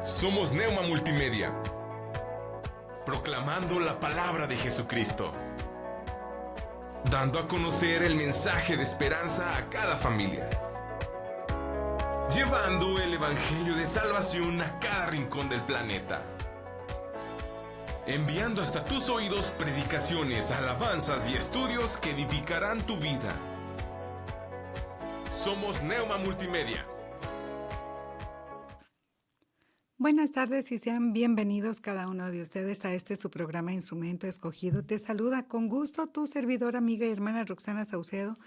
Somos Neuma Multimedia, proclamando la palabra de Jesucristo, dando a conocer el mensaje de esperanza a cada familia, llevando el evangelio de salvación a cada rincón del planeta, enviando hasta tus oídos predicaciones, alabanzas y estudios que edificarán tu vida. Somos Neuma Multimedia. Buenas tardes y sean bienvenidos cada uno de ustedes a su programa Instrumento Escogido. Te saluda con gusto tu servidora, amiga y hermana Roxana Saucedo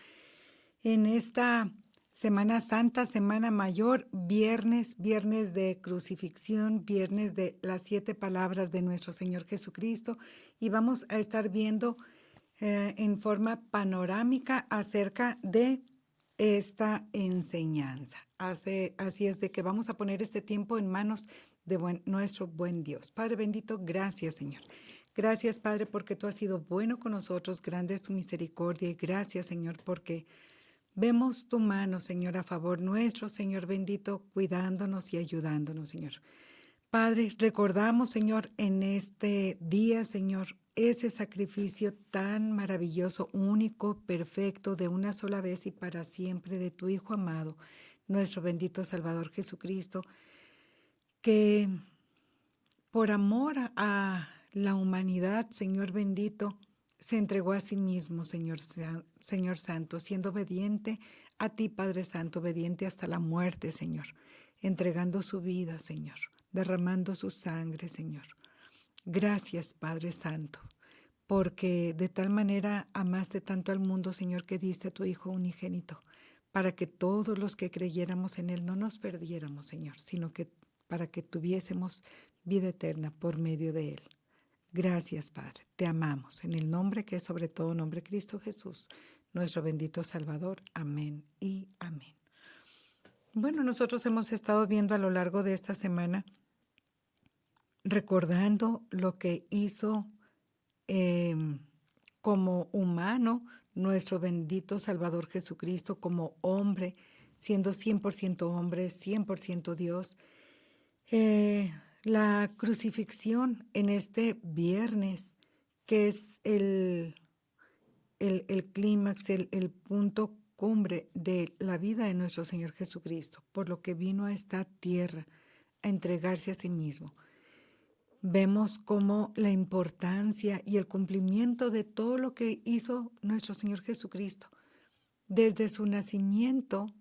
en esta Semana Santa, Semana Mayor, viernes de crucifixión, viernes de las 7 palabras de nuestro Señor Jesucristo, y vamos a estar viendo en forma panorámica acerca de esta enseñanza. Así es de que vamos a poner este tiempo en manos de nuestro buen Dios. Padre bendito, gracias, Señor. Gracias, Padre, porque tú has sido bueno con nosotros, grande es tu misericordia, y gracias, Señor, porque vemos tu mano, Señor, a favor nuestro, Señor bendito, cuidándonos y ayudándonos, Señor. Padre, recordamos, Señor, en este día, Señor, ese sacrificio tan maravilloso, único, perfecto, de una sola vez y para siempre, de tu Hijo amado, nuestro bendito Salvador Jesucristo, que por amor a la humanidad, Señor bendito, se entregó a sí mismo, Señor Santo, siendo obediente a ti, Padre Santo, obediente hasta la muerte, Señor, entregando su vida, Señor, derramando su sangre, Señor. Gracias, Padre Santo, porque de tal manera amaste tanto al mundo, Señor, que diste a tu Hijo unigénito, para que todos los que creyéramos en Él no nos perdiéramos, Señor, sino que para que tuviésemos vida eterna por medio de Él. Gracias, Padre, te amamos, en el nombre que es sobre todo nombre, Cristo Jesús, nuestro bendito Salvador. Amén y amén. Bueno, nosotros hemos estado viendo a lo largo de esta semana, recordando lo que hizo como humano nuestro bendito Salvador Jesucristo, como hombre, siendo 100% hombre, 100% Dios. La crucifixión en este viernes, que es el clímax, el punto cumbre de la vida de nuestro Señor Jesucristo, por lo que vino a esta tierra a entregarse a sí mismo. Vemos cómo la importancia y el cumplimiento de todo lo que hizo nuestro Señor Jesucristo, desde su nacimiento,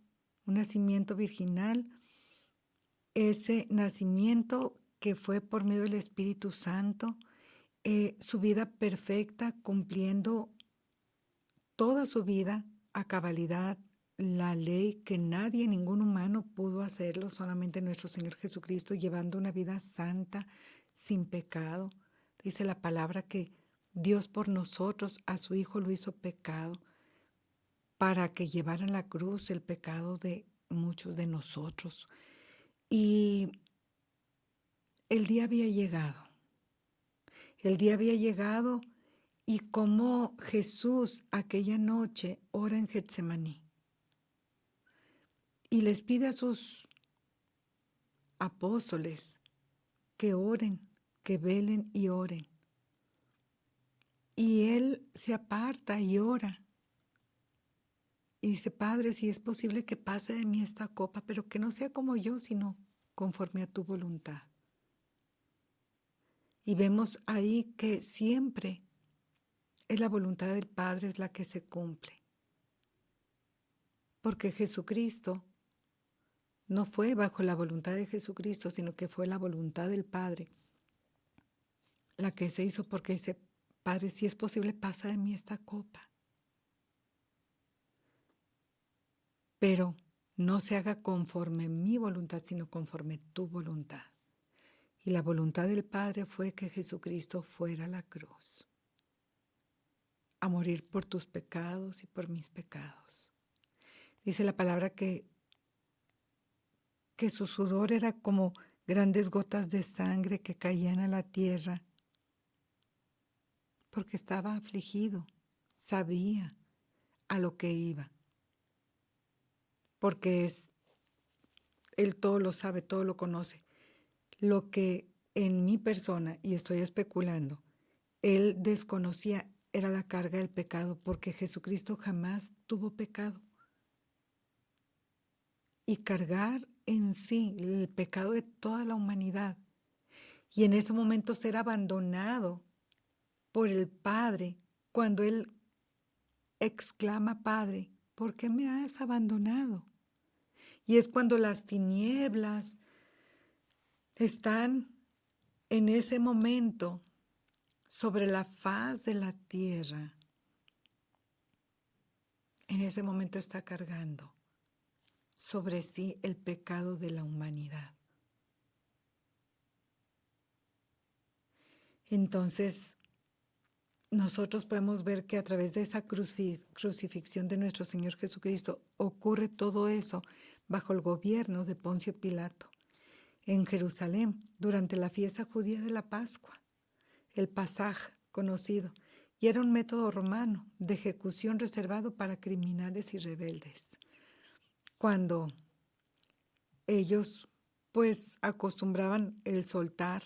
un nacimiento virginal, ese nacimiento que fue por medio del Espíritu Santo, su vida perfecta, cumpliendo toda su vida a cabalidad, la ley que nadie, ningún humano pudo hacerlo, solamente nuestro Señor Jesucristo, llevando una vida santa, sin pecado. Dice la palabra que Dios por nosotros a su Hijo lo hizo pecado, para que llevara en la cruz el pecado de muchos de nosotros. Y el día había llegado. El día había llegado, y como Jesús aquella noche ora en Getsemaní y les pide a sus apóstoles que oren, que velen y oren. Y Él se aparta y ora. Y dice: Padre, si es posible que pase de mí esta copa, pero que no sea como yo, sino conforme a tu voluntad. Y vemos ahí que siempre es la voluntad del Padre es la que se cumple. Porque Jesucristo no fue bajo la voluntad de Jesucristo, sino que fue la voluntad del Padre la que se hizo, porque dice: Padre, si es posible, pasa de mí esta copa, pero no se haga conforme mi voluntad, sino conforme tu voluntad. Y la voluntad del Padre fue que Jesucristo fuera a la cruz, a morir por tus pecados y por mis pecados. Dice la palabra que su sudor era como grandes gotas de sangre que caían a la tierra, porque estaba afligido, sabía a lo que iba, porque Él todo lo sabe, todo lo conoce. Lo que en mi persona, y estoy especulando, él desconocía era la carga del pecado, porque Jesucristo jamás tuvo pecado. Y cargar en sí el pecado de toda la humanidad, y en ese momento ser abandonado por el Padre, cuando Él exclama: Padre, ¿por qué me has abandonado? Y es cuando las tinieblas están en ese momento sobre la faz de la tierra. En ese momento está cargando sobre sí el pecado de la humanidad. Entonces, nosotros podemos ver que a través de esa crucifixión de nuestro Señor Jesucristo ocurre todo eso bajo el gobierno de Poncio Pilato en Jerusalén durante la fiesta judía de la Pascua, el Pasaj conocido, y era un método romano de ejecución reservado para criminales y rebeldes. Cuando ellos pues acostumbraban el soltar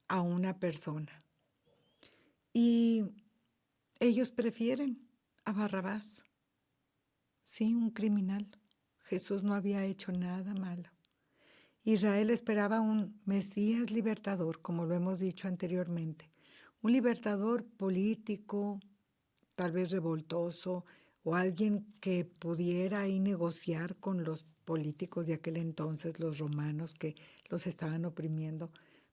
a una persona. Y ellos prefieren a Barrabás, sí, un criminal. Jesús no había hecho nada malo. Israel esperaba un Mesías libertador, como lo hemos dicho anteriormente, un libertador político, tal vez revoltoso, o alguien que pudiera ahí negociar con los políticos de aquel entonces, los romanos que los estaban oprimiendo.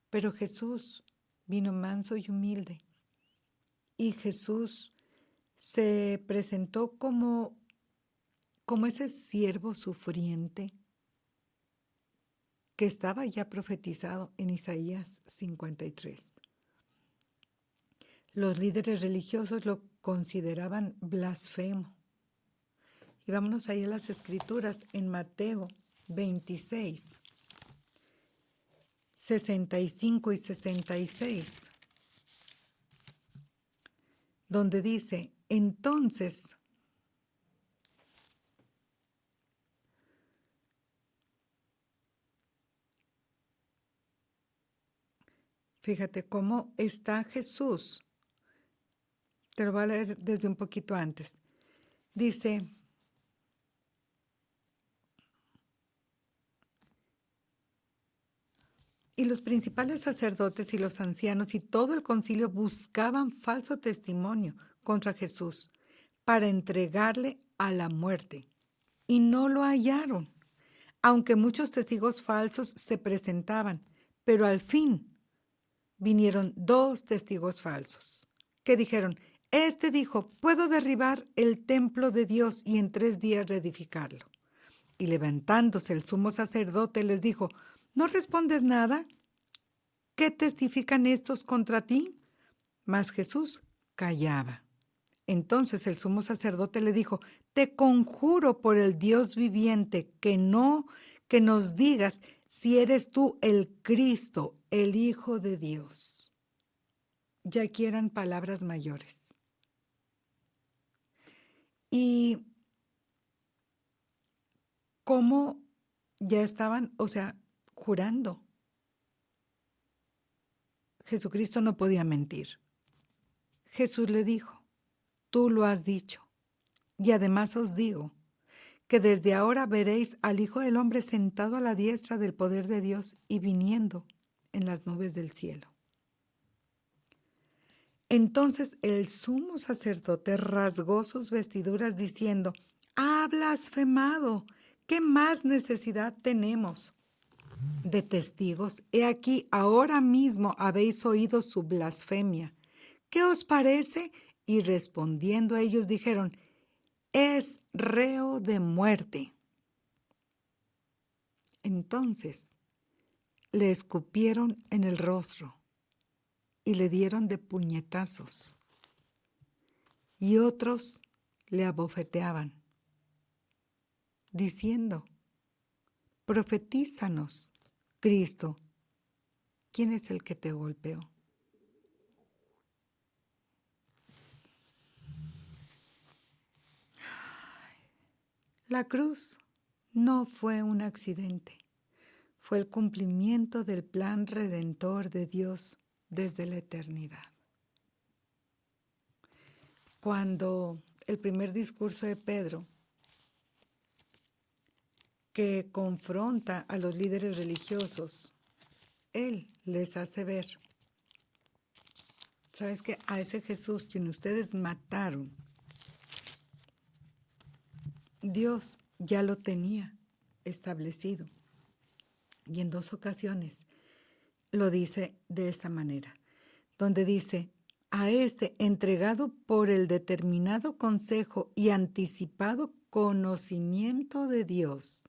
Pero Jesús vino manso y humilde, y Jesús se presentó como ese siervo sufriente que estaba ya profetizado en Isaías 53. Los líderes religiosos lo consideraban blasfemo. Y vámonos ahí a las Escrituras en Mateo 26, 65 y 66, donde dice: entonces, fíjate cómo está Jesús. Te lo voy a leer desde un poquito antes. Dice: y los principales sacerdotes y los ancianos y todo el concilio buscaban falso testimonio contra Jesús para entregarle a la muerte, y no lo hallaron, aunque muchos testigos falsos se presentaban. Pero al fin vinieron 2 testigos falsos que dijeron: este dijo, puedo derribar el templo de Dios y en 3 días reedificarlo. Y levantándose el sumo sacerdote les dijo: ¿no respondes nada? ¿Qué testifican estos contra ti? Mas Jesús callaba. Entonces el sumo sacerdote le dijo: te conjuro por el Dios viviente que nos digas si eres tú el Cristo, el Hijo de Dios. Ya aquí eran palabras mayores. Y cómo ya estaban, jurando. Jesucristo no podía mentir. Jesús le dijo: tú lo has dicho. Y además os digo que desde ahora veréis al Hijo del Hombre sentado a la diestra del poder de Dios y viniendo en las nubes del cielo. Entonces el sumo sacerdote rasgó sus vestiduras diciendo: ha blasfemado. ¿Qué más necesidad tenemos de testigos? He aquí, ahora mismo habéis oído su blasfemia. ¿Qué os parece? Y respondiendo ellos dijeron: es reo de muerte. Entonces le escupieron en el rostro y le dieron de puñetazos, y otros le abofeteaban, diciendo: profetízanos, Cristo, ¿quién es el que te golpeó? La cruz no fue un accidente, fue el cumplimiento del plan redentor de Dios desde la eternidad. Cuando el primer discurso de Pedro, que confronta a los líderes religiosos, él les hace ver, ¿sabes qué? A ese Jesús quien ustedes mataron, Dios ya lo tenía establecido. Y en 2 ocasiones lo dice de esta manera, donde dice, a este entregado por el determinado consejo y anticipado conocimiento de Dios,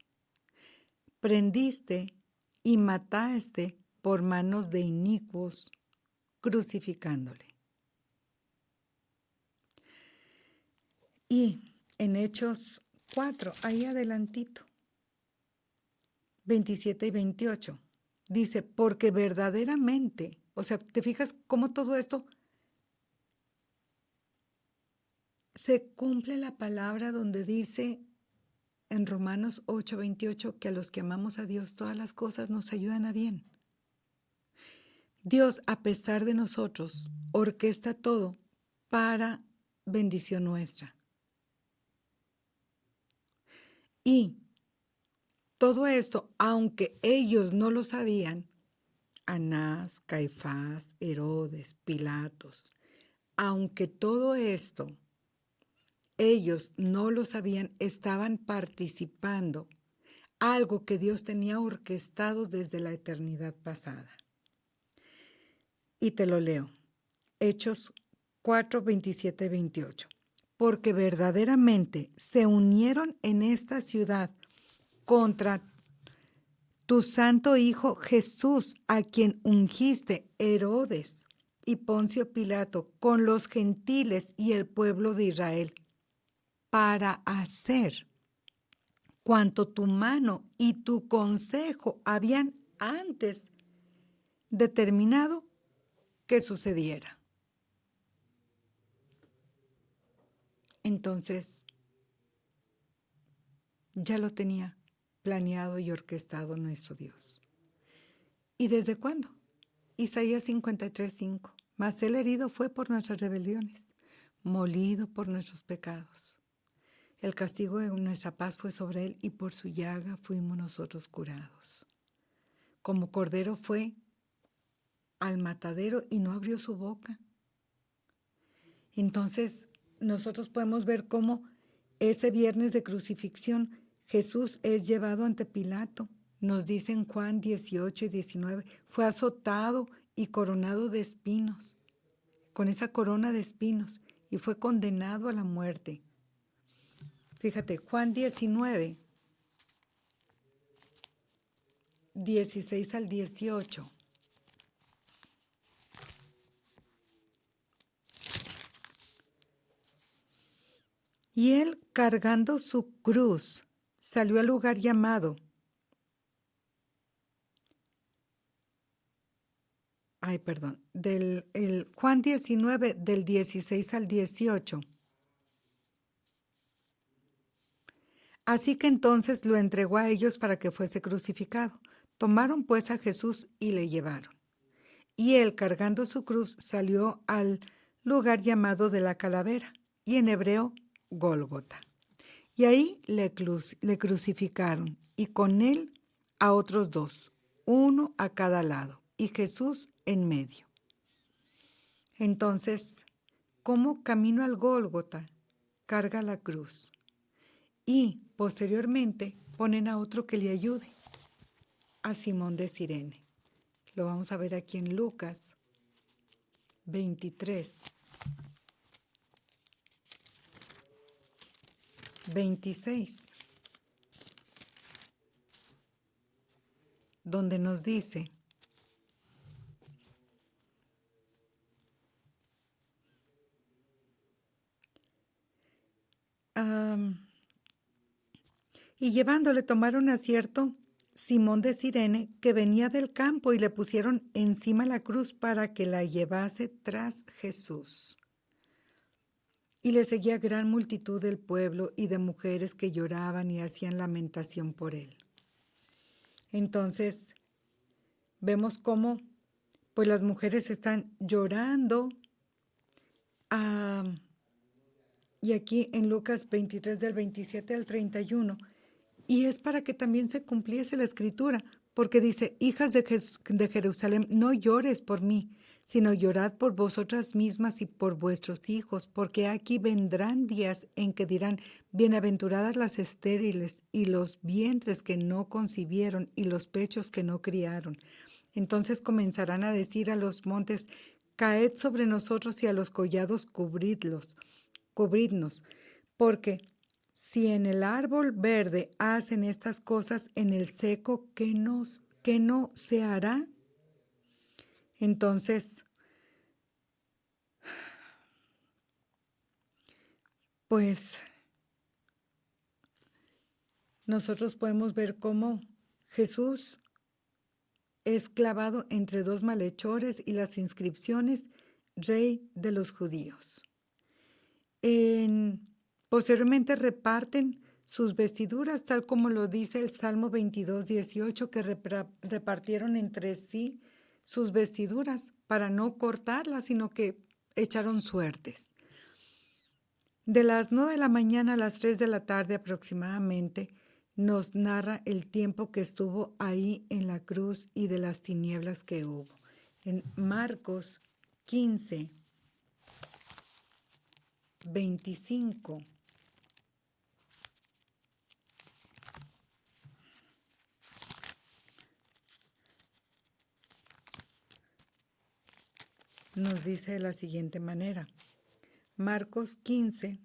prendiste y mataste por manos de inicuos, crucificándole. Y en Hechos 4, ahí adelantito, 27 y 28, dice, porque verdaderamente, o sea, ¿te fijas cómo todo esto se cumple la palabra donde dice en Romanos 8, 28 que a los que amamos a Dios todas las cosas nos ayudan a bien? Dios, a pesar de nosotros, orquesta todo para bendición nuestra. Y todo esto, aunque ellos no lo sabían, Anás, Caifás, Herodes, Pilatos, aunque todo esto ellos no lo sabían, estaban participando algo que Dios tenía orquestado desde la eternidad pasada. Y te lo leo. Hechos 4, 27, 28. Porque verdaderamente se unieron en esta ciudad contra tu santo Hijo Jesús, a quien ungiste Herodes y Poncio Pilato con los gentiles y el pueblo de Israel, para hacer cuanto tu mano y tu consejo habían antes determinado que sucediera. Entonces, ya lo tenía planeado y orquestado nuestro Dios. ¿Y desde cuándo? Isaías 53:5. Mas el herido fue por nuestras rebeliones, molido por nuestros pecados. El castigo de nuestra paz fue sobre él y por su llaga fuimos nosotros curados. Como cordero fue al matadero y no abrió su boca. Entonces, nosotros podemos ver cómo ese viernes de crucifixión Jesús es llevado ante Pilato. Nos dice en Juan 18 y 19, fue azotado y coronado de espinos, con esa corona de espinos, y fue condenado a la muerte. Fíjate, Juan 19, 16 al 18. Y él, cargando su cruz, salió al lugar llamado Juan 19, del 16 al 18. Así que entonces lo entregó a ellos para que fuese crucificado. Tomaron pues a Jesús y le llevaron. Y él, cargando su cruz, salió al lugar llamado de la Calavera, y en hebreo, Gólgota. Y ahí le crucificaron, y con él a otros 2, uno a cada lado, y Jesús en medio. Entonces, como camino al Gólgota, carga la cruz. Y posteriormente ponen a otro que le ayude, a Simón de Cirene. Lo vamos a ver aquí en Lucas 23, 26, donde nos dice, y llevándole tomaron a cierto Simón de Cirene que venía del campo y le pusieron encima la cruz para que la llevase tras Jesús. Y le seguía gran multitud del pueblo y de mujeres que lloraban y hacían lamentación por él. Entonces, vemos cómo pues las mujeres están llorando. Y aquí en Lucas 23 del 27 al 31, y es para que también se cumpliese la escritura, porque dice, hijas de Jerusalén, no llores por mí, sino llorad por vosotras mismas y por vuestros hijos, porque aquí vendrán días en que dirán, bienaventuradas las estériles y los vientres que no concibieron y los pechos que no criaron. Entonces comenzarán a decir a los montes, caed sobre nosotros y a los collados cubridnos, porque si en el árbol verde hacen estas cosas, en el seco, ¿qué no se hará? Entonces, pues nosotros podemos ver cómo Jesús es clavado entre dos malhechores y las inscripciones, Rey de los Judíos. Posteriormente reparten sus vestiduras, tal como lo dice el Salmo 22, 18, que repartieron entre sí sus vestiduras para no cortarlas, sino que echaron suertes. De las 9 de la mañana a las 3 de la tarde aproximadamente, nos narra el tiempo que estuvo ahí en la cruz y de las tinieblas que hubo. En Marcos 15, 25. Nos dice de la siguiente manera. Marcos 15,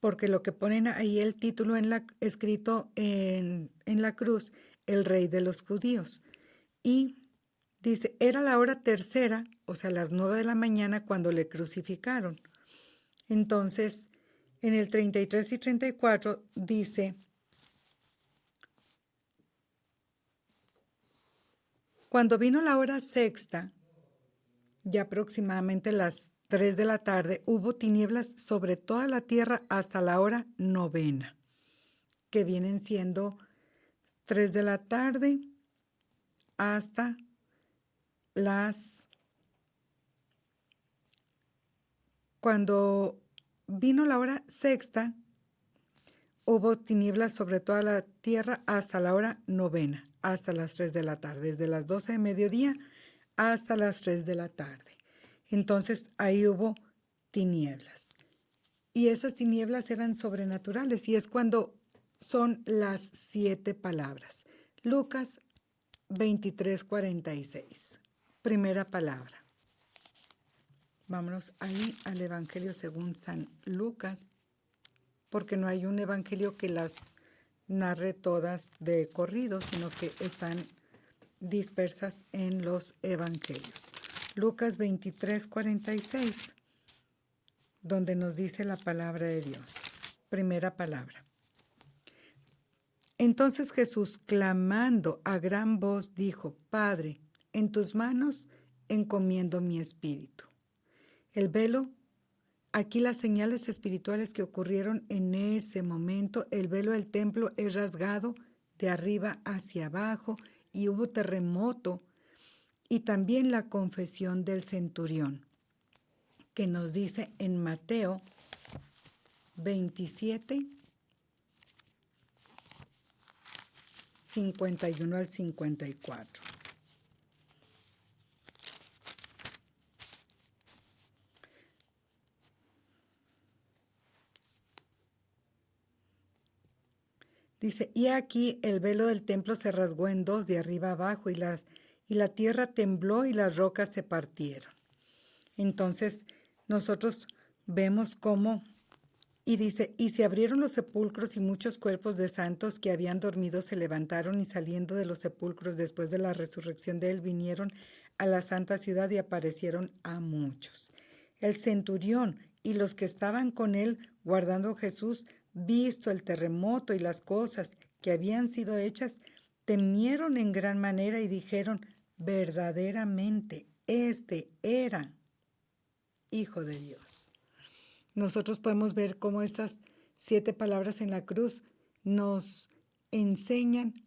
porque lo que ponen ahí el título escrito en la cruz, el Rey de los Judíos. Y dice, era la hora tercera, o sea, las 9 de la mañana cuando le crucificaron. Entonces, en el 33 y 34 dice, cuando vino la hora sexta, ya aproximadamente las 3 de la tarde, hubo tinieblas sobre toda la tierra hasta la hora novena, que vienen siendo 3 de la tarde hasta Cuando vino la hora sexta, hubo tinieblas sobre toda la tierra hasta la hora novena, hasta las 3 de la tarde, desde las 12 de mediodía hasta las 3 de la tarde. Entonces ahí hubo tinieblas. Y esas tinieblas eran sobrenaturales y es cuando son las 7 palabras. Lucas 23, 46. Primera palabra. Vámonos ahí al Evangelio según San Lucas, porque no hay un evangelio que las narre todas de corrido, sino que están dispersas en los evangelios. Lucas 23, 46, donde nos dice la palabra de Dios. Primera palabra. Entonces Jesús, clamando a gran voz, dijo, Padre, en tus manos encomiendo mi espíritu. El velo, aquí las señales espirituales que ocurrieron en ese momento, el velo del templo es rasgado de arriba hacia abajo y hubo terremoto, y también la confesión del centurión, que nos dice en Mateo 27, 51 al 54. Dice, y aquí el velo del templo se rasgó en dos de arriba abajo y la tierra tembló y las rocas se partieron. Entonces nosotros vemos cómo, y dice, y se abrieron los sepulcros y muchos cuerpos de santos que habían dormido se levantaron y saliendo de los sepulcros después de la resurrección de él vinieron a la santa ciudad y aparecieron a muchos. El centurión y los que estaban con él guardando a Jesús, visto el terremoto y las cosas que habían sido hechas, temieron en gran manera y dijeron, verdaderamente, este era Hijo de Dios. Nosotros podemos ver cómo estas 7 palabras en la cruz nos enseñan,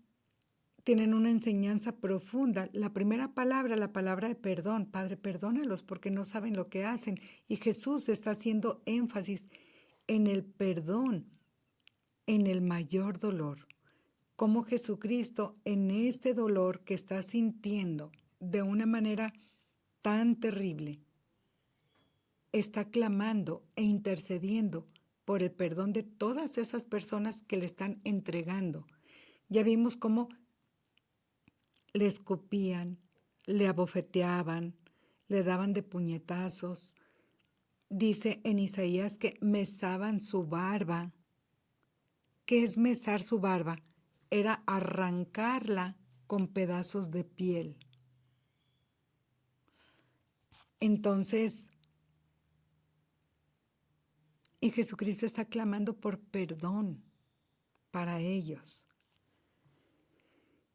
tienen una enseñanza profunda. La primera palabra, la palabra de perdón. Padre, perdónalos porque no saben lo que hacen. Y Jesús está haciendo énfasis en el perdón, en el mayor dolor. Como Jesucristo en este dolor que está sintiendo de una manera tan terrible, está clamando e intercediendo por el perdón de todas esas personas que le están entregando. Ya vimos cómo le escupían, le abofeteaban, le daban de puñetazos. Dice en Isaías que mesaban su barba. ¿Qué es mesar su barba? Era arrancarla con pedazos de piel. Entonces, y Jesucristo está clamando por perdón para ellos.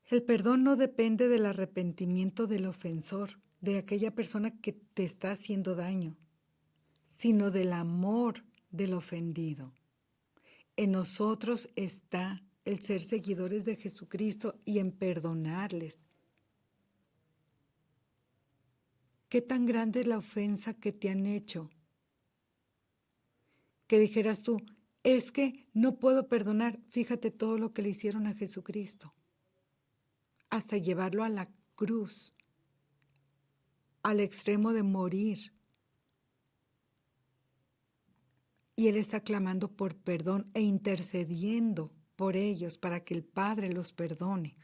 El perdón no depende del arrepentimiento del ofensor, de aquella persona que te está haciendo daño, sino del amor del ofendido. En nosotros está el ser seguidores de Jesucristo y en perdonarles. ¿Qué tan grande es la ofensa que te han hecho? Que dijeras tú, es que no puedo perdonar. Fíjate todo lo que le hicieron a Jesucristo. Hasta llevarlo a la cruz, al extremo de morir. Y Él está clamando por perdón e intercediendo por ellos para que el Padre los perdone,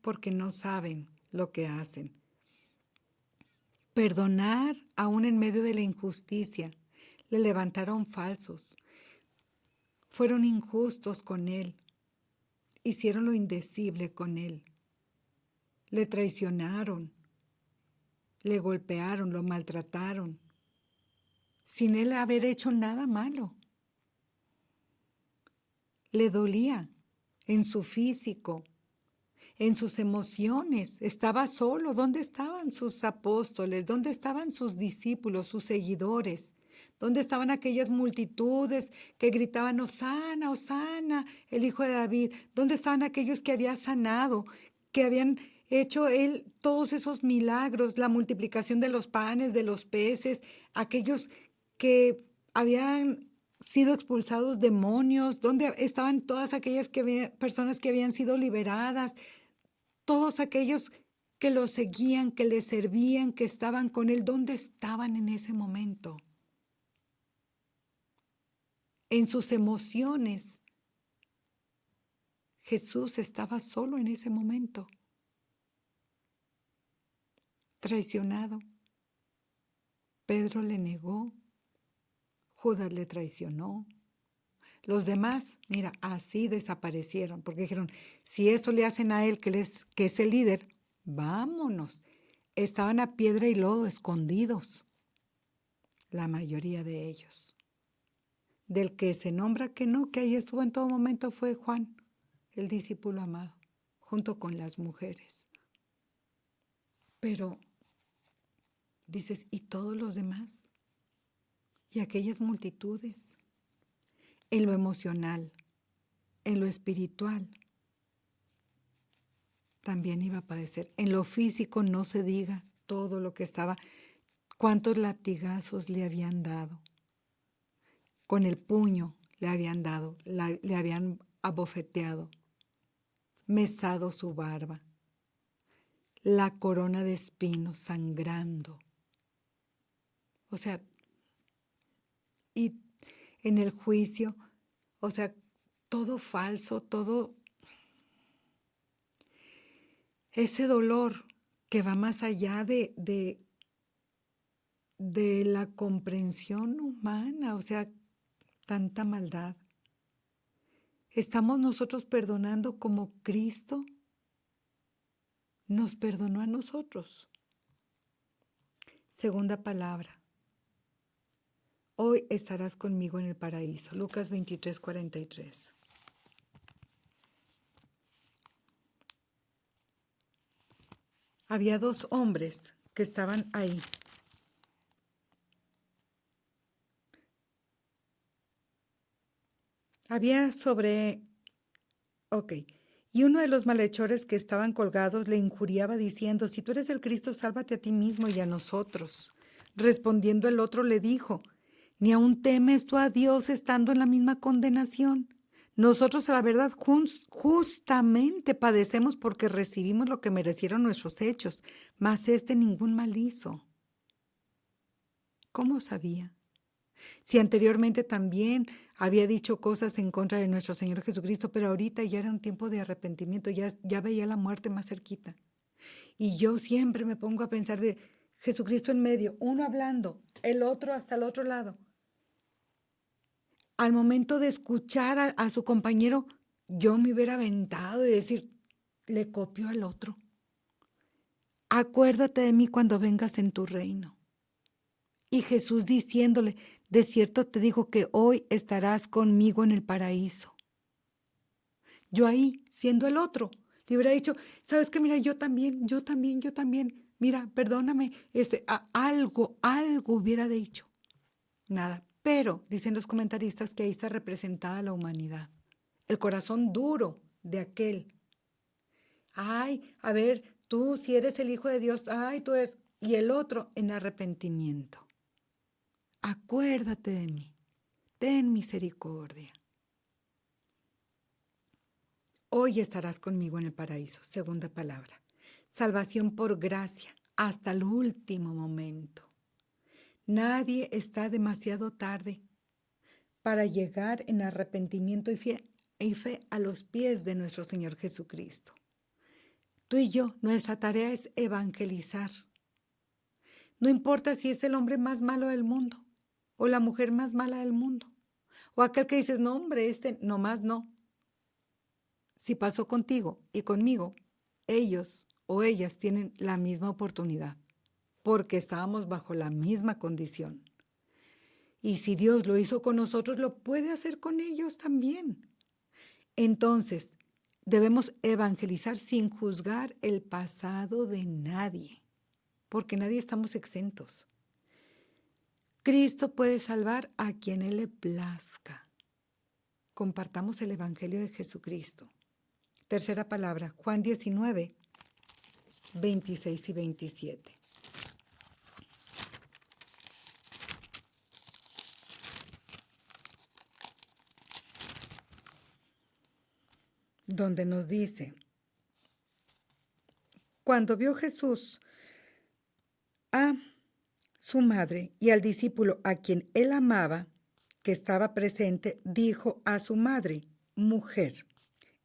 porque no saben lo que hacen. Perdonar aún en medio de la injusticia. Le levantaron falsos, fueron injustos con Él, hicieron lo indecible con Él, le traicionaron, le golpearon, lo maltrataron, sin Él haber hecho nada malo. Le dolía en su físico, en sus emociones. Estaba solo. ¿Dónde estaban sus apóstoles? ¿Dónde estaban sus discípulos, sus seguidores? ¿Dónde estaban aquellas multitudes que gritaban, Hosana, Hosana, el Hijo de David? ¿Dónde estaban aquellos que había sanado, que habían hecho Él todos esos milagros, la multiplicación de los panes, de los peces, aquellos que habían sido expulsados demonios? ¿Dónde estaban todas aquellas personas que habían sido liberadas? Todos aquellos que lo seguían, que le servían, que estaban con Él, ¿dónde estaban en ese momento? En sus emociones. Jesús estaba solo en ese momento, traicionado. Pedro le negó, Judas le traicionó. Los demás, mira, así desaparecieron, porque dijeron, si esto le hacen a él, que es el líder, vámonos. Estaban a piedra y lodo, escondidos, la mayoría de ellos. Del que se nombra que no, que ahí estuvo en todo momento, fue Juan, el discípulo amado, junto con las mujeres. Pero dices, ¿y todos los demás? ¿Y aquellas multitudes? En lo emocional, en lo espiritual, también iba a padecer. En lo físico no se diga todo lo que estaba, cuántos latigazos le habían dado. Con el puño le habían dado, le habían abofeteado, mesado su barba, la corona de espinos sangrando. O sea, y en el juicio, o sea, todo falso, todo ese dolor que va más allá de la comprensión humana, o sea, tanta maldad. ¿Estamos nosotros perdonando como Cristo nos perdonó a nosotros? Segunda palabra. Hoy estarás conmigo en el paraíso. Lucas 23:43. Había dos hombres que estaban ahí. Había sobre Ok. Y uno de los malhechores que estaban colgados le injuriaba diciendo, si tú eres el Cristo, sálvate a ti mismo y a nosotros. Respondiendo el otro le dijo, ¿ni aún temes tú a Dios estando en la misma condenación? Nosotros a la verdad justamente padecemos porque recibimos lo que merecieron nuestros hechos, mas éste ningún mal hizo. ¿Cómo sabía? Si anteriormente también había dicho cosas en contra de nuestro Señor Jesucristo, pero ahorita ya era un tiempo de arrepentimiento, ya veía la muerte más cerquita. Y yo siempre me pongo a pensar de Jesucristo en medio, uno hablando, el otro hasta el otro lado. Al momento de escuchar a su compañero, yo me hubiera aventado y decir, le copio al otro. Acuérdate de mí cuando vengas en tu reino. Y Jesús diciéndole, de cierto te digo que hoy estarás conmigo en el paraíso. Yo ahí, siendo el otro, le hubiera dicho, ¿sabes qué? Mira, yo también. Mira, perdóname, algo hubiera dicho. Nada. Pero dicen los comentaristas que ahí está representada la humanidad. El corazón duro de aquel. Ay, a ver, tú si eres el Hijo de Dios, ay, tú eres. Y el otro en arrepentimiento. Acuérdate de mí, ten misericordia. Hoy estarás conmigo en el paraíso, segunda palabra. Salvación por gracia, hasta el último momento. Nadie está demasiado tarde para llegar en arrepentimiento y fe a los pies de nuestro Señor Jesucristo. Tú y yo, nuestra tarea es evangelizar. No importa si es el hombre más malo del mundo o la mujer más mala del mundo. O aquel que dices, no hombre, nomás no. Si pasó contigo y conmigo, ellos o ellas tienen la misma oportunidad, porque estábamos bajo la misma condición. Y si Dios lo hizo con nosotros, lo puede hacer con ellos también. Entonces, debemos evangelizar sin juzgar el pasado de nadie, porque nadie estamos exentos. Cristo puede salvar a quien Él le plazca. Compartamos el Evangelio de Jesucristo. Tercera palabra, Juan 19, 26 y 27. Donde nos dice, cuando vio Jesús a su madre y al discípulo a quien él amaba, que estaba presente, dijo a su madre, mujer,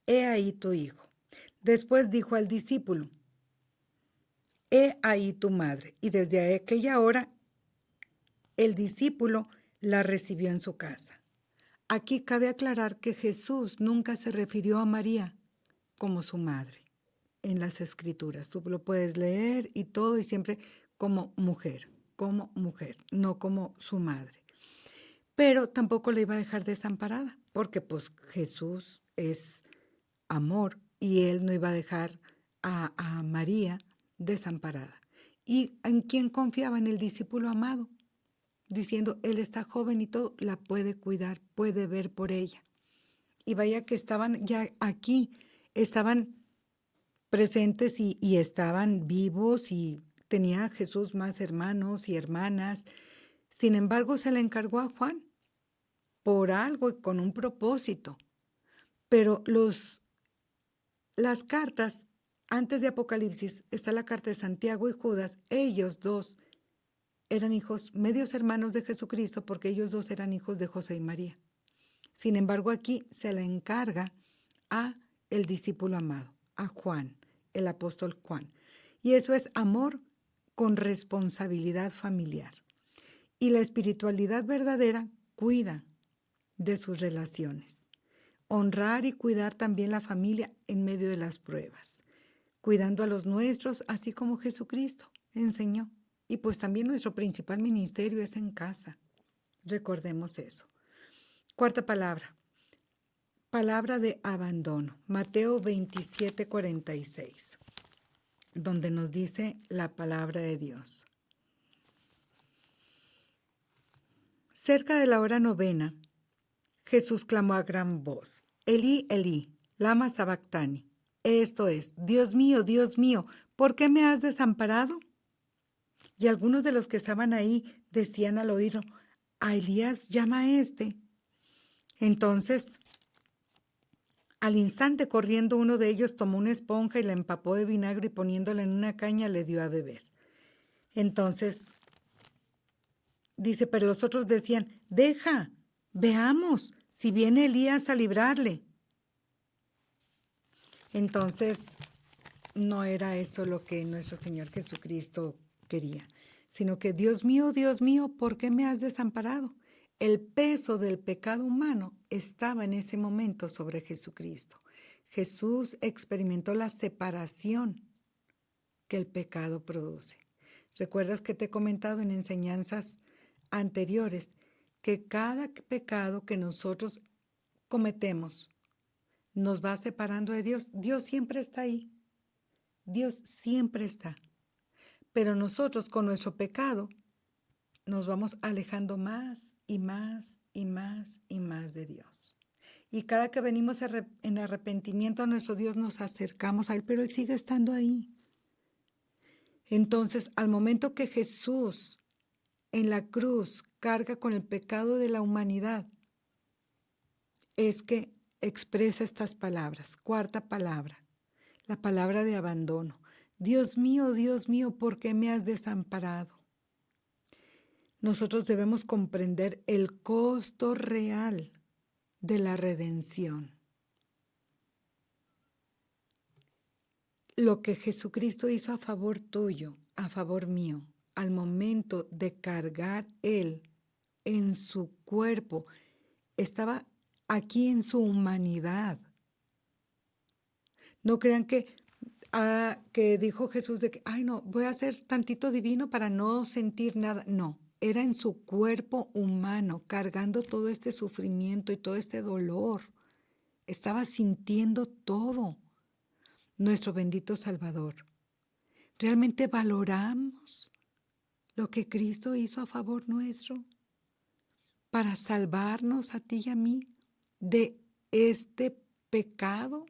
he ahí tu hijo. Después dijo al discípulo, he ahí tu madre. Y desde aquella hora el discípulo la recibió en su casa. Aquí cabe aclarar que Jesús nunca se refirió a María como su madre en las Escrituras. Tú lo puedes leer y todo, y siempre como mujer, no como su madre. Pero tampoco la iba a dejar desamparada, porque pues Jesús es amor y él no iba a dejar a María desamparada. ¿Y en quién confiaba? En el discípulo amado, diciendo, él está joven y todo, la puede cuidar, puede ver por ella. Y vaya que estaban ya aquí, estaban presentes y estaban vivos y tenía Jesús más hermanos y hermanas. Sin embargo, se le encargó a Juan por algo y con un propósito. Pero las cartas, antes de Apocalipsis, está la carta de Santiago y Judas. Ellos dos eran hijos, medios hermanos de Jesucristo, porque ellos dos eran hijos de José y María. Sin embargo, aquí se le encarga a el discípulo amado, a Juan, el apóstol Juan. Y eso es amor con responsabilidad familiar. Y la espiritualidad verdadera cuida de sus relaciones. Honrar y cuidar también la familia en medio de las pruebas, cuidando a los nuestros, así como Jesucristo enseñó. Y pues también nuestro principal ministerio es en casa. Recordemos eso. Cuarta palabra. Palabra de abandono. Mateo 27, 46, donde nos dice la palabra de Dios. Cerca de la hora novena, Jesús clamó a gran voz, Elí, Elí, lama sabactani. Esto es, Dios mío, ¿por qué me has desamparado? Y algunos de los que estaban ahí decían al oírlo, a Elías llama a este. Entonces, al instante corriendo uno de ellos tomó una esponja y la empapó de vinagre y poniéndola en una caña le dio a beber. Entonces, dice, pero los otros decían, deja, veamos si viene Elías a librarle. Entonces, no era eso lo que nuestro Señor Jesucristo quería, sino que Dios mío, ¿por qué me has desamparado? El peso del pecado humano estaba en ese momento sobre Jesucristo. Jesús experimentó la separación que el pecado produce. ¿Recuerdas que te he comentado en enseñanzas anteriores que cada pecado que nosotros cometemos nos va separando de Dios? Dios siempre está ahí. Dios siempre está. Pero nosotros con nuestro pecado nos vamos alejando más y más y más y más de Dios. Y cada que venimos en arrepentimiento a nuestro Dios nos acercamos a Él, pero Él sigue estando ahí. Entonces, al momento que Jesús en la cruz carga con el pecado de la humanidad, es que expresa estas palabras. Cuarta palabra, la palabra de abandono. Dios mío, ¿por qué me has desamparado? Nosotros debemos comprender el costo real de la redención. Lo que Jesucristo hizo a favor tuyo, a favor mío, al momento de cargar Él en su cuerpo, estaba aquí en su humanidad. No crean que dijo Jesús de que, ay no, voy a ser tantito divino para no sentir nada. No, era en su cuerpo humano, cargando todo este sufrimiento y todo este dolor. Estaba sintiendo todo. Nuestro bendito Salvador. ¿Realmente valoramos lo que Cristo hizo a favor nuestro para salvarnos a ti y a mí de este pecado?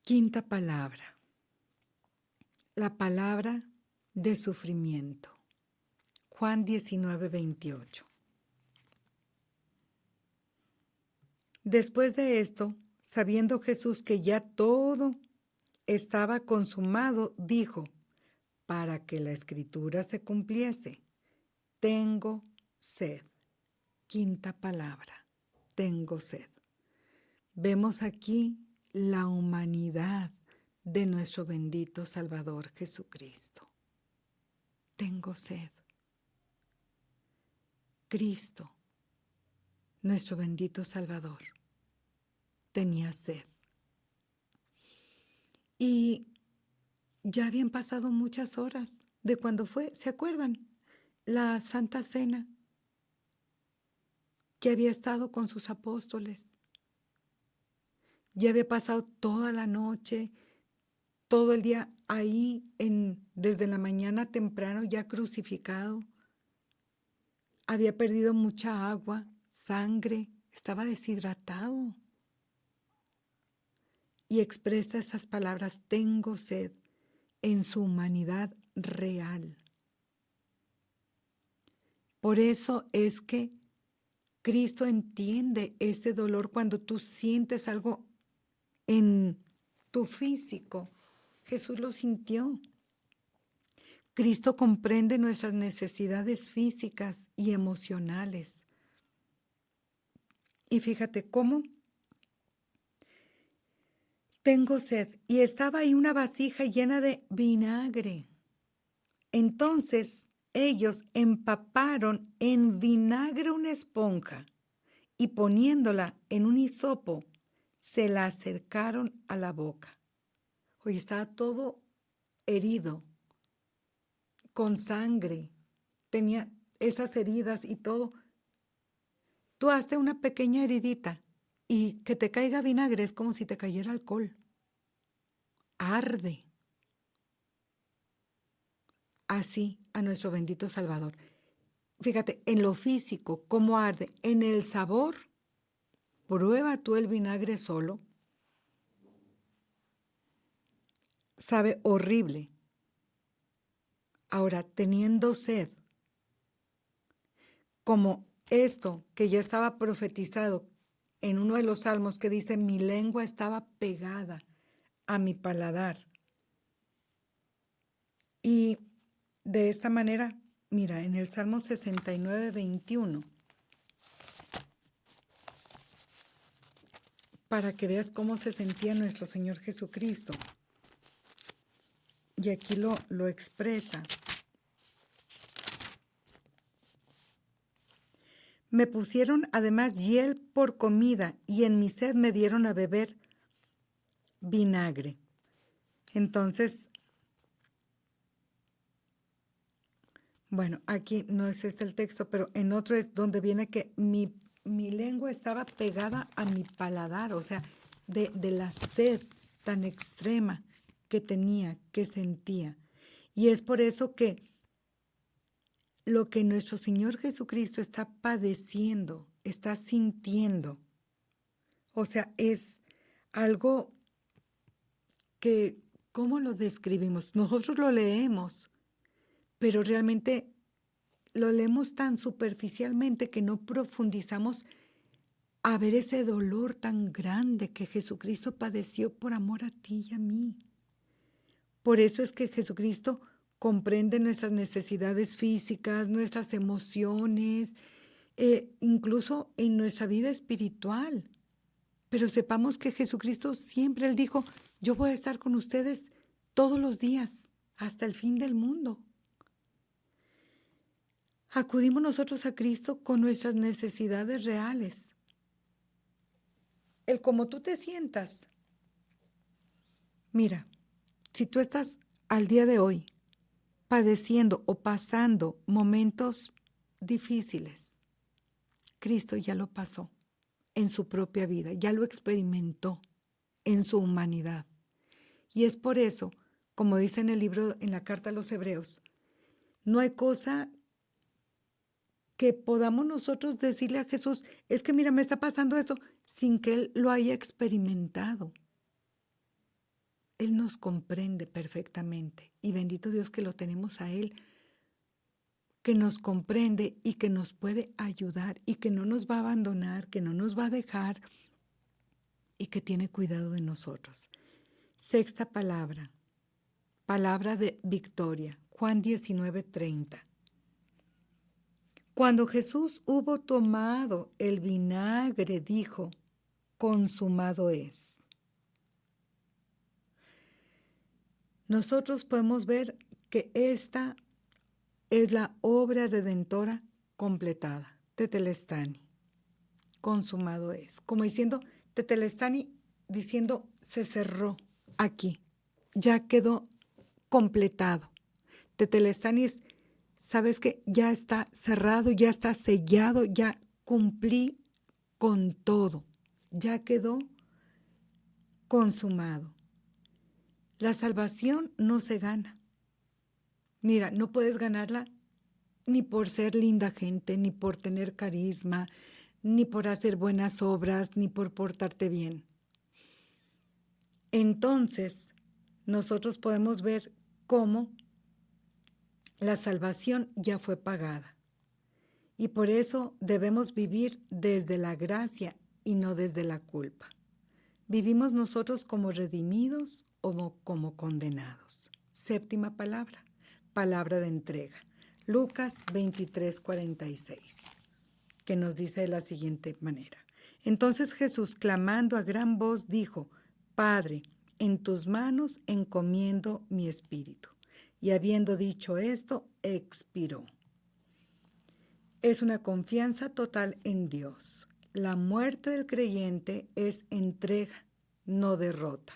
Quinta palabra, la palabra de sufrimiento. Juan 19:28. Después de esto, sabiendo Jesús que ya todo estaba consumado, dijo, para que la escritura se cumpliese, tengo sed. Quinta palabra, tengo sed. Vemos aquí la humanidad de nuestro bendito Salvador Jesucristo. Tengo sed. Cristo, nuestro bendito Salvador, tenía sed. Y ya habían pasado muchas horas de cuando fue, ¿se acuerdan? La Santa Cena, que había estado con sus apóstoles. Ya había pasado toda la noche, todo el día ahí, desde la mañana temprano, ya crucificado. Había perdido mucha agua, sangre, estaba deshidratado. Y expresa esas palabras, tengo sed, en su humanidad real. Por eso es que Cristo entiende ese dolor cuando tú sientes algo en tu físico. Jesús lo sintió. Cristo comprende nuestras necesidades físicas y emocionales. Y fíjate cómo tengo sed y estaba ahí una vasija llena de vinagre. Entonces ellos empaparon en vinagre una esponja y poniéndola en un hisopo, se la acercaron a la boca. Oye, estaba todo herido, con sangre, tenía esas heridas y todo. Tú hazte una pequeña heridita y que te caiga vinagre es como si te cayera alcohol. Arde. Así a nuestro bendito Salvador. Fíjate, en lo físico, cómo arde, en el sabor, prueba tú el vinagre solo. Sabe horrible. Ahora, teniendo sed, como esto que ya estaba profetizado en uno de los salmos que dice, mi lengua estaba pegada a mi paladar. Y de esta manera, mira, en el Salmo 69, 21, para que veas cómo se sentía nuestro Señor Jesucristo. Y aquí lo expresa. Me pusieron además hiel por comida y en mi sed me dieron a beber vinagre. Entonces, bueno, aquí no es este el texto, pero en otro es donde viene que mi lengua estaba pegada a mi paladar, o sea, de la sed tan extrema que tenía, que sentía. Y es por eso que lo que nuestro Señor Jesucristo está padeciendo, está sintiendo, o sea, es algo que, ¿cómo lo describimos? Nosotros lo leemos, pero realmente lo leemos tan superficialmente que no profundizamos a ver ese dolor tan grande que Jesucristo padeció por amor a ti y a mí. Por eso es que Jesucristo comprende nuestras necesidades físicas, nuestras emociones, incluso en nuestra vida espiritual. Pero sepamos que Jesucristo siempre, Él dijo, yo voy a estar con ustedes todos los días, hasta el fin del mundo. Acudimos nosotros a Cristo con nuestras necesidades reales. El cómo tú te sientas. Mira, si tú estás al día de hoy padeciendo o pasando momentos difíciles, Cristo ya lo pasó en su propia vida, ya lo experimentó en su humanidad. Y es por eso, como dice en el libro, en la carta a los Hebreos, no hay cosa que podamos nosotros decirle a Jesús, es que mira, me está pasando esto, sin que Él lo haya experimentado. Él nos comprende perfectamente y bendito Dios que lo tenemos a Él, que nos comprende y que nos puede ayudar y que no nos va a abandonar, que no nos va a dejar y que tiene cuidado de nosotros. Sexta palabra, palabra de victoria, Juan 19:30. Cuando Jesús hubo tomado el vinagre, dijo, consumado es. Nosotros podemos ver que esta es la obra redentora completada, Tetelestani, consumado es. Como diciendo, Tetelestani, diciendo, se cerró aquí, ya quedó completado. Tetelestani es, sabes que ya está cerrado, ya está sellado, ya cumplí con todo, ya quedó consumado. La salvación no se gana. Mira, no puedes ganarla ni por ser linda gente, ni por tener carisma, ni por hacer buenas obras, ni por portarte bien. Entonces, nosotros podemos ver cómo la salvación ya fue pagada. Y por eso debemos vivir desde la gracia y no desde la culpa. ¿Vivimos nosotros como redimidos o como condenados? Séptima palabra, palabra de entrega. Lucas 23:46, que nos dice de la siguiente manera. Entonces Jesús, clamando a gran voz, dijo, Padre, en tus manos encomiendo mi espíritu. Y habiendo dicho esto, expiró. Es una confianza total en Dios. La muerte del creyente es entrega, no derrota.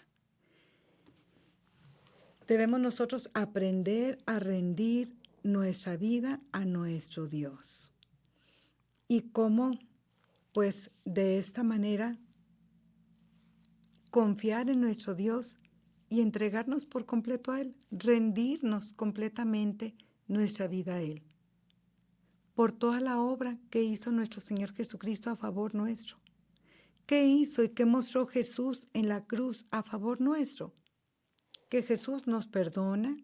Debemos nosotros aprender a rendir nuestra vida a nuestro Dios. ¿Y cómo? Pues de esta manera, confiar en nuestro Dios y entregarnos por completo a Él, rendirnos completamente nuestra vida a Él, por toda la obra que hizo nuestro Señor Jesucristo a favor nuestro, ¿Qué hizo y qué mostró Jesús en la cruz a favor nuestro? Que Jesús nos perdona,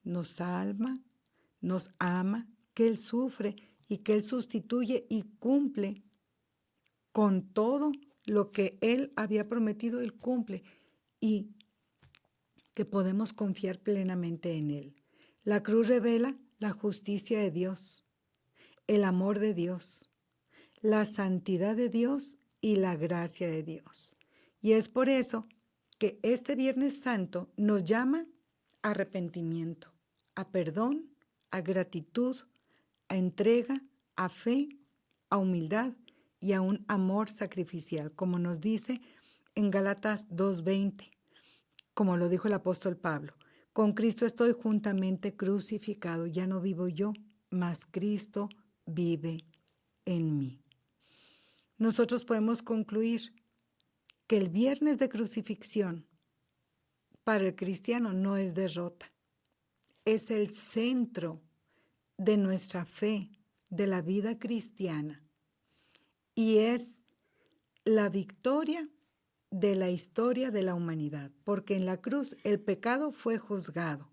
nos salva, nos ama, que Él sufre y que Él sustituye y cumple con todo lo que Él había prometido, Él cumple, y que podemos confiar plenamente en Él. La cruz revela la justicia de Dios, el amor de Dios, la santidad de Dios y la gracia de Dios. Y es por eso que este Viernes Santo nos llama a arrepentimiento, a perdón, a gratitud, a entrega, a fe, a humildad y a un amor sacrificial, como nos dice en Gálatas 2:20, como lo dijo el apóstol Pablo. Con Cristo estoy juntamente crucificado, ya no vivo yo, mas Cristo vive en mí. Nosotros podemos concluir que el viernes de crucifixión para el cristiano no es derrota, es el centro de nuestra fe, de la vida cristiana, y es la victoria de la historia de la humanidad, porque en la cruz el pecado fue juzgado,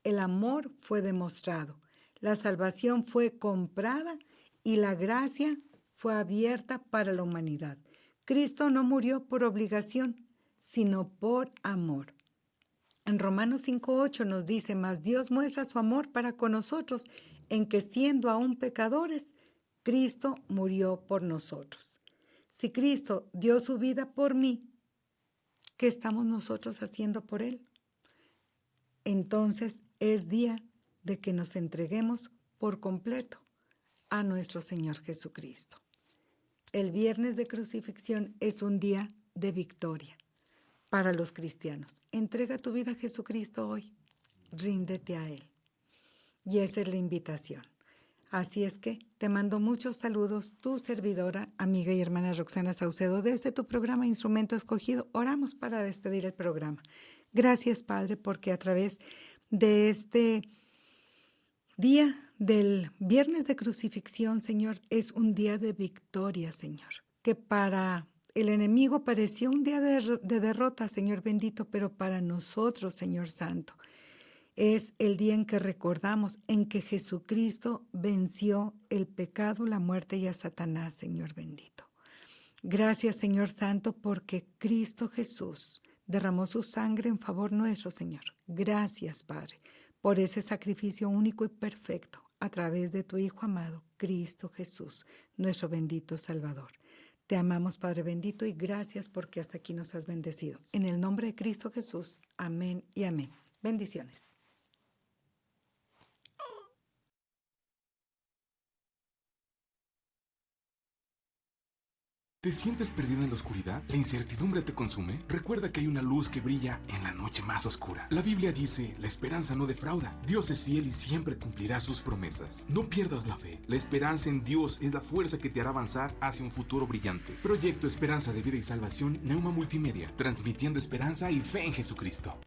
el amor fue demostrado, la salvación fue comprada y la gracia fue abierta para la humanidad. Cristo no murió por obligación, sino por amor. En Romanos 5:8 nos dice, mas Dios muestra su amor para con nosotros, en que siendo aún pecadores, Cristo murió por nosotros. Si Cristo dio su vida por mí, ¿qué estamos nosotros haciendo por Él? Entonces es día de que nos entreguemos por completo a nuestro Señor Jesucristo. El viernes de crucifixión es un día de victoria para los cristianos. Entrega tu vida a Jesucristo hoy, ríndete a Él. Y esa es la invitación. Así es que te mando muchos saludos, tu servidora, amiga y hermana Roxana Saucedo, desde tu programa Instrumento Escogido. Oramos para despedir el programa. Gracias, Padre, porque a través de este día del viernes de crucifixión, Señor, es un día de victoria, Señor, que para el enemigo parecía un día de derrota, Señor bendito, pero para nosotros, Señor Santo, es el día en que recordamos en que Jesucristo venció el pecado, la muerte y a Satanás, Señor bendito. Gracias, Señor Santo, porque Cristo Jesús derramó su sangre en favor nuestro, Señor. Gracias, Padre, por ese sacrificio único y perfecto a través de tu Hijo amado, Cristo Jesús, nuestro bendito Salvador. Te amamos, Padre bendito, y gracias porque hasta aquí nos has bendecido. En el nombre de Cristo Jesús, amén y amén. Bendiciones. ¿Te sientes perdido en la oscuridad? ¿La incertidumbre te consume? Recuerda que hay una luz que brilla en la noche más oscura. La Biblia dice, la esperanza no defrauda. Dios es fiel y siempre cumplirá sus promesas. No pierdas la fe. La esperanza en Dios es la fuerza que te hará avanzar hacia un futuro brillante. Proyecto Esperanza de Vida y Salvación, Neuma Multimedia, transmitiendo esperanza y fe en Jesucristo.